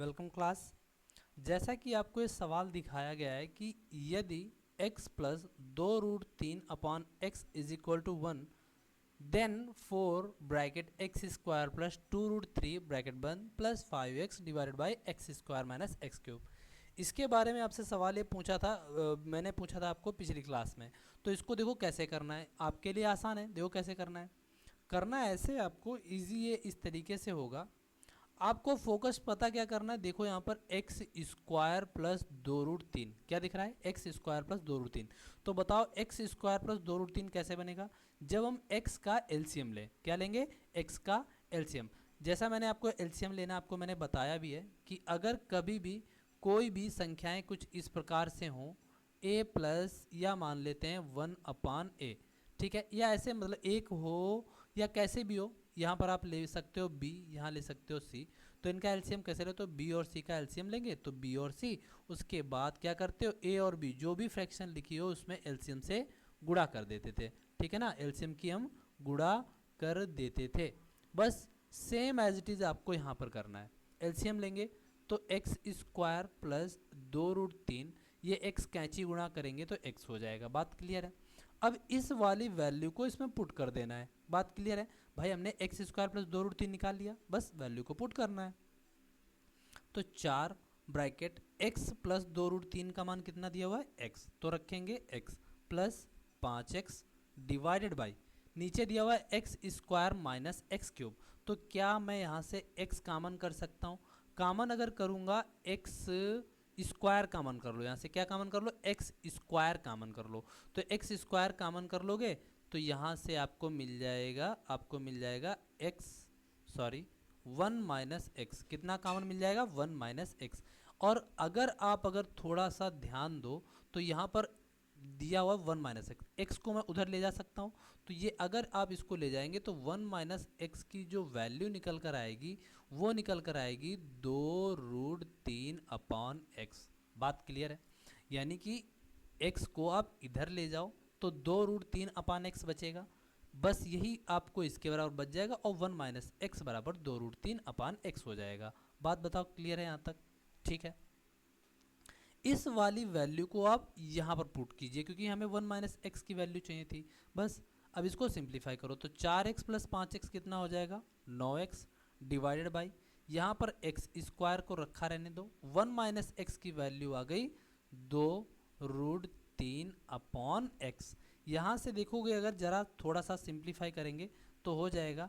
Welcome class. जैसा कि आपको ये सवाल दिखाया गया है कि यदि x plus 2√3 upon x is equal to 1 then 4 bracket x square plus 2√3 bracket बंद plus 5x divided by x square minus x cube. इसके बारे में आपसे सवाल ये पूछा था, मैंने पूछा था आपको पिछली क्लास में। तो इसको देखो कैसे करना है, आपके लिए आसान है। देखो कैसे करना है, करना ऐसे आपको इजी ये इस तरीके से होगा। आपको फोकस पता क्या करना है, देखो यहाँ पर एक्स स्क्वायर प्लस 2√3 क्या दिख रहा है, एक्स स्क्वायर प्लस 2√3। तो बताओ एक्स स्क्वायर प्लस 2√3 कैसे बनेगा, जब हम एक्स का एलसीएम लें। क्या लेंगे, एक्स का एलसीएम। जैसा मैंने आपको एलसीएम लेना आपको मैंने बताया भी है कि अगर कभी भी कोई भी संख्याएं कुछ इस प्रकार से हों, ए प्लस या मान लेते हैं 1/a, ठीक है, या ऐसे मतलब एक हो या कैसे भी हो, यहाँ पर आप ले सकते हो b, यहाँ ले सकते हो c। तो इनका एलसीएम कैसे ले, तो b और c का एलसीएम लेंगे तो b और c, उसके बाद क्या करते हो a और b जो भी फ्रैक्शन लिखी हो उसमें एलसीएम से गुणा कर देते थे। ठीक है ना, एलसीएम की हम गुणा कर देते थे। बस सेम एज इट इज़ आपको यहाँ पर करना है। एलसीएम लेंगे तो एक्स स्क्वायर प्लस 2√3, ये x कैंची गुणा करेंगे तो x हो जाएगा। बात क्लियर है। अब इस वाली वैल्यू को इसमें पुट कर देना है। बात क्लियर है भाई, हमने एक्स स्क्वायर प्लस 2√3 निकाल लिया, बस वैल्यू को पुट करना है। तो 4 ब्रैकेट x प्लस 2√3 का मान कितना दिया हुआ है, x, तो रखेंगे x plus 5x divided by नीचे दिया हुआ है x square minus x cube. तो क्या मैं यहाँ से x कॉमन कर सकता हूँ, कॉमन अगर करूँगा x स्क्वायर कॉमन कर लो, यहाँ से क्या कॉमन कर लो, एक्स स्क्वायर कॉमन कर लो। तो एक्स स्क्वायर कॉमन कर लोगे तो यहाँ से आपको मिल जाएगा एक्स, सॉरी 1 माइनस एक्स। कितना कॉमन मिल जाएगा, 1 माइनस एक्स। और अगर थोड़ा सा ध्यान दो तो यहाँ पर दिया हुआ 1 माइनस एक्स, एक्स को मैं उधर ले जा सकता हूँ। तो ये अगर आप इसको ले जाएंगे तो 1 माइनस एक्स की जो वैल्यू निकल कर आएगी वो निकल कर आएगी 2√3 अपॉन एक्स। बात क्लियर है, यानी कि एक्स को आप इधर ले जाओ तो 2√3 अपॉन एक्स बचेगा। बस यही आपको इसके बराबर बच जाएगा और 1 माइनस एक्स बराबर 2√3 अपॉन एक्स हो जाएगा। बात बताओ क्लियर है यहाँ तक, ठीक है। इस वाली वैल्यू को आप यहाँ पर पुट कीजिए क्योंकि हमें 1 माइनस एक्स की वैल्यू चाहिए थी। बस अब इसको सिंप्लीफाई करो तो 4x प्लस 5x कितना हो जाएगा, 9x डिवाइडेड बाई यहाँ पर एक्स स्क्वायर को रखा रहने दो, 1 माइनस एक्स की वैल्यू आ गई 2√3 अपॉन एक्स। यहाँ से देखोगे अगर ज़रा थोड़ा सा सिंप्लीफाई करेंगे तो हो जाएगा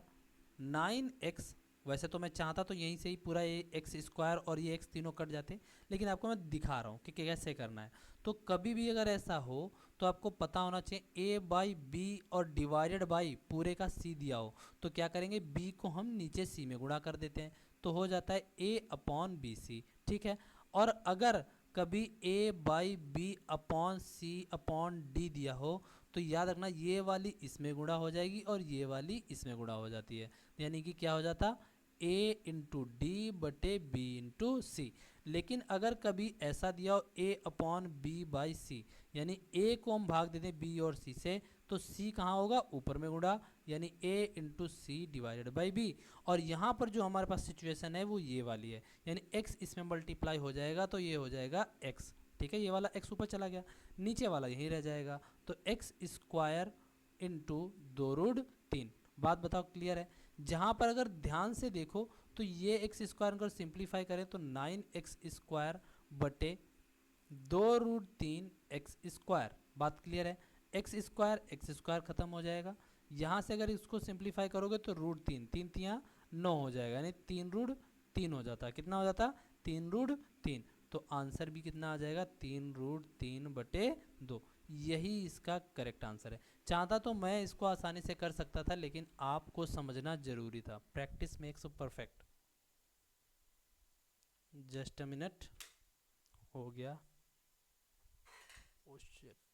9x। वैसे तो मैं चाहता तो यहीं से ही पूरा ये एक्स स्क्वायर और ये एक्स तीनों कट जाते, लेकिन आपको मैं दिखा रहा हूँ कि कैसे करना है। तो कभी भी अगर ऐसा हो तो आपको पता होना चाहिए a बाई बी और डिवाइडेड बाई पूरे का c दिया हो तो क्या करेंगे, b को हम नीचे c में गुणा कर देते हैं तो हो जाता है a अपॉन बी सी, ठीक है। और अगर कभी a by B upon C upon D दिया हो तो याद रखना ये वाली इसमें गुणा हो जाएगी और ये वाली इसमें गुणा हो जाती है, यानी कि क्या हो जाता, a इंटू डी बटे बी इंटू सी। लेकिन अगर कभी ऐसा दिया हो a अपॉन बी बाई सी, यानी a को हम भाग देते हैं b और c से तो c कहाँ होगा, ऊपर में गुणा, यानी a into C divided by B. और यहाँ पर जो हमारे पास सिचुएशन है वो ये वाली है, यानी x इसमें मल्टीप्लाई हो जाएगा तो ये हो जाएगा x, ठीक है। ये वाला x ऊपर चला गया, नीचे वाला यहीं रह जाएगा तो एक्स स्क्वायर इंटू 2√3। बात बताओ क्लियर है। जहाँ पर अगर ध्यान से देखो तो ये एक्स स्क्वायर अगर सिंप्लीफाई करें तो 9x स्क्वायर बटे 2√3 एक्स स्क्वायर। बात क्लियर है, एक्स स्क्वायर खत्म हो जाएगा। यहाँ से अगर इसको सिंप्लीफाई करोगे तो √3, 3 तियाँ 9 हो जाएगा, यानी 3√3 हो जाता। कितना हो जाता, 3√3। तो आंसर भी कितना आ जाएगा, 3√3 बटे 2। यही इसका करेक्ट आंसर है। चाहता तो मैं इसको आसानी से कर सकता था लेकिन आपको समझना जरूरी था। Practice makes perfect. Just a minute, हो गया। Oh shit.